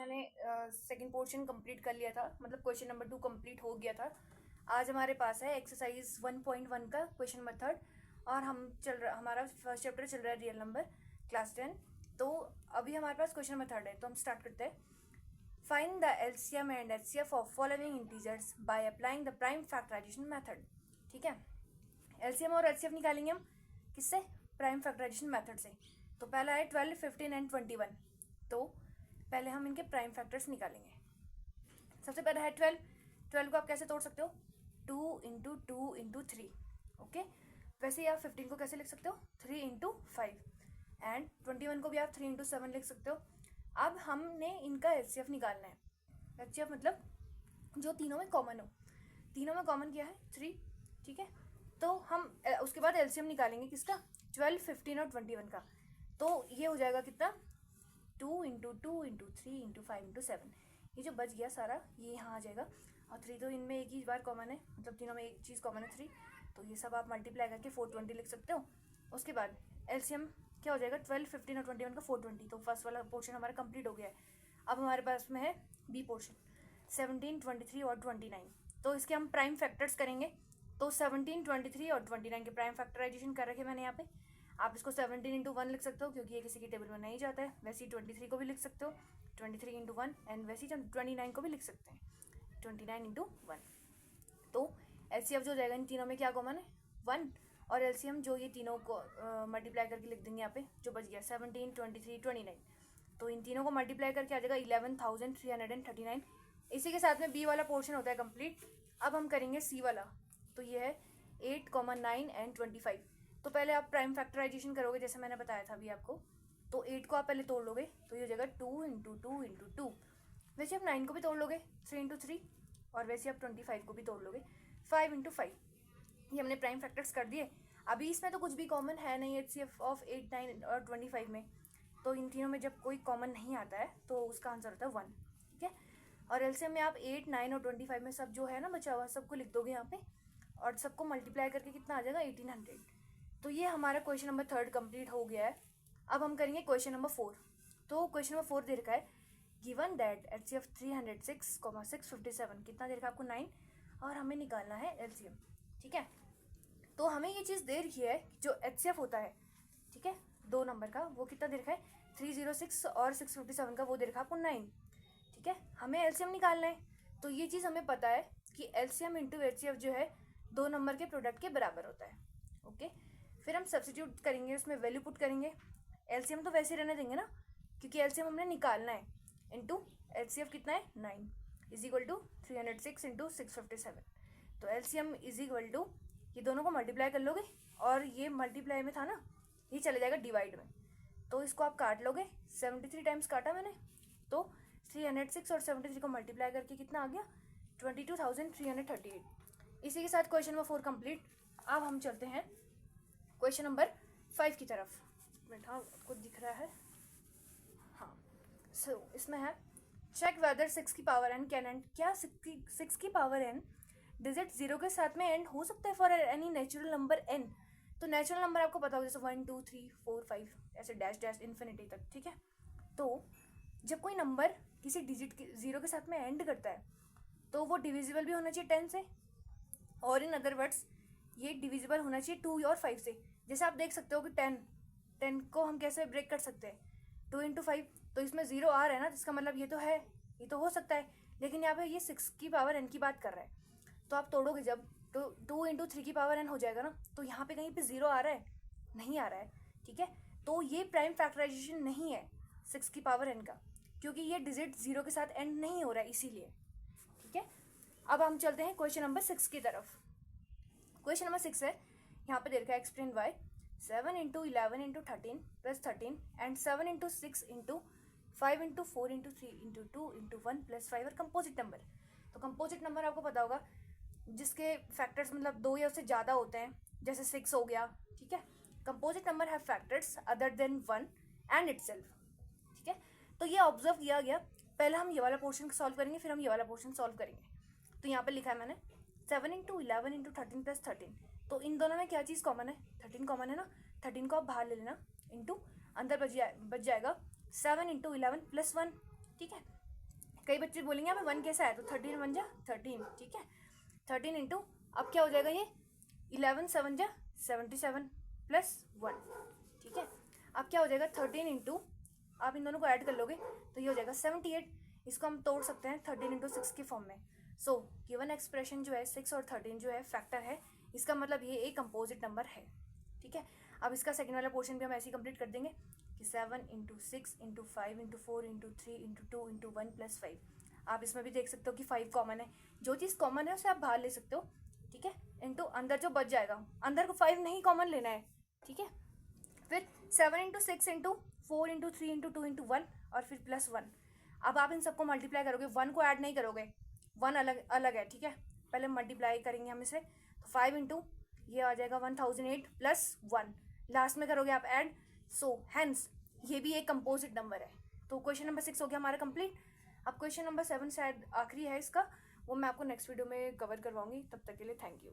मैंने second portion complete कर लिया था, मतलब क्वेश्चन नंबर 2 कंप्लीट हो गया था। आज हमारे पास है एक्सरसाइज 1.1 का क्वेश्चन मेथड और हमारा फर्स्ट चैप्टर चल रहा है रियल नंबर क्लास 10। तो अभी हमारे पास क्वेश्चन मेथड है, तो हम स्टार्ट करते हैं। Find the LCM and HCF of following integers by applying the prime factorisation method. ठीक है, एलसीएम और एचसीएफ निकालेंगे हम किससे? प्राइम फैक्टराइजेशन मेथड से। तो पहला है 12, 15 एंड 21। तो पहले हम इनके प्राइम फैक्टर्स निकालेंगे। सबसे पहला है 12। 12 को आप कैसे तोड़ सकते हो? 2 इंटू 2 इंटू 3। ओके, वैसे ही आप 15 को कैसे लिख सकते हो? 3 इंटू 5। एंड 21 को भी आप 3 इंटू 7 लिख सकते हो। अब हमने इनका एचसीएफ निकालना है। एचसीएफ मतलब जो तीनों में कॉमन हो। तीनों में कॉमन क्या है? 3। ठीक है, तो हम उसके बाद एलसीएम निकालेंगे किसका? 12, 15 और 21 का। तो ये हो जाएगा कितना? 2 इंटू 2 इंटू 3 इंटू 5 इंटू 7। ये जो बच गया सारा ये यहाँ आ जाएगा। और 3 तो इनमें एक ही बार कॉमन है, मतलब तीनों में एक चीज़ कॉमन है 3। तो ये सब आप मल्टीप्लाई करके 420 लिख सकते हो। उसके बाद एलसीएम क्या हो जाएगा? 12, 15 और 21 का 420। तो फर्स्ट वाला पोर्शन हमारा कंप्लीट हो गया है। अब हमारे पास में है बी पोर्शन 17, 23 और 29। तो इसके हम प्राइम फैक्टर्स करेंगे। तो 17, 23 और 29 के प्राइम फैक्टराइजेशन कर रखे मैंने यहाँ पे। आप इसको 17 इंटू 1 लिख सकते हो क्योंकि ये किसी की टेबल में नहीं जाता है। वैसे ही 23 को भी लिख सकते हो 23 इंटू 1। एंड वैसे ही 29 को भी लिख सकते हैं 29 इंटू 1। तो एलसीएफ जो जाएगा इन तीनों में क्या कॉमन है? 1। और एलसीएम जो ये तीनों को मल्टीप्लाई करके लिख देंगे यहाँ पे, जो बच गया 17, 23, 29। तो इन तीनों को मल्टीप्लाई करके आ जाएगा 11,339। इसी के साथ में बी वाला पोर्शन होता है कंप्लीट। अब हम करेंगे सी वाला। तो ये है 8, 9 एंड 25। तो पहले आप प्राइम फैक्टराइजेशन करोगे जैसे मैंने बताया था अभी आपको। तो 8 को आप पहले तोड़ लोगे तो ये हो जाएगा 2 इंटू 2 इंटू 2। वैसे आप 9 को भी तोड़ लोगे 3 इंटू 3। और वैसे आप 25 को भी तोड़ लोगे 5 इंटू 5। ये हमने प्राइम फैक्टर्स कर दिए। अभी इसमें तो कुछ भी कॉमन है नहीं एचसीएफ ऑफ 8, 9 और 25 में। तो इन तीनों में जब कोई कॉमन नहीं आता है तो उसका आंसर होता है 1। ठीक है, और एलसीएम में आप 8, 9 और 25 में सब जो है ना बचा हुआ सबको लिख दोगे यहाँ पे और सबको मल्टीप्लाई करके कितना आ जाएगा? 1800। तो ये हमारा क्वेश्चन नंबर 3 कंप्लीट हो गया है। अब हम करेंगे क्वेश्चन नंबर 4। तो क्वेश्चन नंबर 4 दे रखा है गिवन दैट एचसीएफ 306, 657 कितना दे रखा है आपको? 9। और हमें निकालना है एलसीएम। ठीक है, तो हमें ये चीज़ दे रखी है जो एचसीएफ होता है, ठीक है, 2 नंबर का, वो कितना दे रखा है? 306 और 657 का वो दे रखा है आपको 9। ठीक है, हमें एलसीएम निकालना है। तो ये चीज़ हमें पता है कि एलसीएम इंटू एचसीएफ जो है 2 नंबर के प्रोडक्ट के बराबर होता है। ओके, फिर हम सब्स्टिट्यूट करेंगे, उसमें वैल्यू पुट करेंगे। एलसीएम तो वैसे ही रहने देंगे ना, क्योंकि एलसीएम हमने निकालना है। इंटू एचसीएफ कितना है? 9 इज इक्वल टू 306 इंटू 657। तो एलसीएम इज इक्वल टू, ये दोनों को मल्टीप्लाई कर लोगे और ये मल्टीप्लाई में था ना, ये चले जाएगा डिवाइड में। तो इसको आप काट लोगे, 73 टाइम्स काटा मैंने। तो 306 और 73 को मल्टीप्लाई करके कितना आ गया? 22,338। इसी के साथ क्वेश्चन नंबर 4 कंप्लीट। अब हम चलते हैं क्वेश्चन नंबर 5 की तरफ। मिनट, हाँ आपको दिख रहा है? हाँ, सो इसमें है चेक वेदर 6 की पावर n कैन एंड, क्या 6 की पावर n डिजिट 0 के साथ में एंड हो सकता है for any natural number n। तो नेचुरल नंबर आपको पता होगा जैसे 1, 2, 3, 4, 5 ऐसे डैश डैश इन्फिनिटी तक। ठीक है, तो जब कोई नंबर किसी डिजिट के 0 के साथ में एंड करता है तो वो डिविजिबल भी होना चाहिए 10 से, और इन अदर वर्ड्स ये डिविजिबल होना चाहिए 2 और 5 से। जैसे आप देख सकते हो कि 10 को हम कैसे ब्रेक कर सकते हैं? 2 इंटू 5। तो इसमें 0 आ रहा है ना, जिसका मतलब ये तो है, ये तो हो सकता है। लेकिन यहाँ पे ये 6 की पावर n की बात कर रहा है। तो आप तोड़ोगे जब तो 2 इंटू 3 की पावर n हो जाएगा ना। तो यहाँ पे कहीं पे 0 आ रहा है? नहीं आ रहा है। ठीक है, तो ये प्राइम फैक्टराइजेशन नहीं है 6 की पावर n का, क्योंकि ये डिजिट 0 के साथ एंड नहीं हो रहा है इसीलिए। ठीक है, अब हम चलते हैं क्वेश्चन नंबर 6 की तरफ। क्वेश्चन नंबर 6 है, यहाँ पे दे रखा है explain why 7 into 11 into 13 plus 13 and 7 into 6 into 5 into 4 into 3 into 2 into 1 plus 5 और कंपोजिट नंबर। तो कंपोजिट नंबर आपको पता होगा जिसके फैक्टर्स मतलब 2 या उससे ज़्यादा होते हैं, जैसे 6 हो गया। ठीक है, composite number have factors other than 1 and itself. ठीक है, तो ये ऑब्जर्व किया गया। पहले हम ये वाला पोर्शन सॉल्व करेंगे, फिर हम ये वाला पोर्शन सॉल्व करेंगे। तो यहाँ पे लिखा है मैंने 7 इंटू 11 इंटू 13 प्लस 13। तो इन दोनों में क्या चीज़ कॉमन है? 13 कॉमन है ना। 13 को आप बाहर ले लेना, इंटू अंदर बच जाएगा 7 इंटू 11 प्लस 1। ठीक है, कई बच्चे बोलेंगे हमें 1 कैसा है, तो 13 1 जा 13, ठीक है। 13 इंटू, अब क्या हो जाएगा ये 11 7 जा 77 प्लस 1, ठीक है। अब क्या हो जाएगा 13 इंटू, आप इन दोनों को ऐड कर लोगे तो ये हो जाएगा 78। इसको हम तोड़ सकते हैं 13 इंटू 6 के फॉर्म में। सो गिवन एक्सप्रेशन जो है 6 और 13 जो है फैक्टर है, इसका मतलब ये एक कंपोजिट नंबर है, ठीक है। अब इसका सेकंड वाला पोर्शन भी हम ऐसे ही कंप्लीट कर देंगे कि 7 into 6 into 5 into 4 into 3 into 2 into 1 plus 5। आप इसमें भी देख सकते हो कि 5 कॉमन है, जो चीज़ कॉमन है उसे आप बाहर ले सकते हो, ठीक है। इंटू अंदर जो बच जाएगा, अंदर को 5 नहीं कॉमन लेना है, ठीक है। फिर 7 into 6 into 4 into 3 into 2 into 1 और फिर प्लस 1। अब आप इन सबको मल्टीप्लाई करोगे, 1 को ऐड नहीं करोगे, 1 अलग अलग है, ठीक है। पहले मल्टीप्लाई करेंगे हम इसे, तो 5 इंटू ये आ जाएगा 1008 प्लस 1, लास्ट में करोगे आप ऐड। सो हैंस ये भी एक कंपोजिट नंबर है। तो क्वेश्चन नंबर 6 हो गया हमारा कंप्लीट। अब क्वेश्चन नंबर 7 शायद आखिरी है इसका, वो मैं आपको नेक्स्ट वीडियो में कवर करवाऊंगी। तब तक के लिए थैंक यू।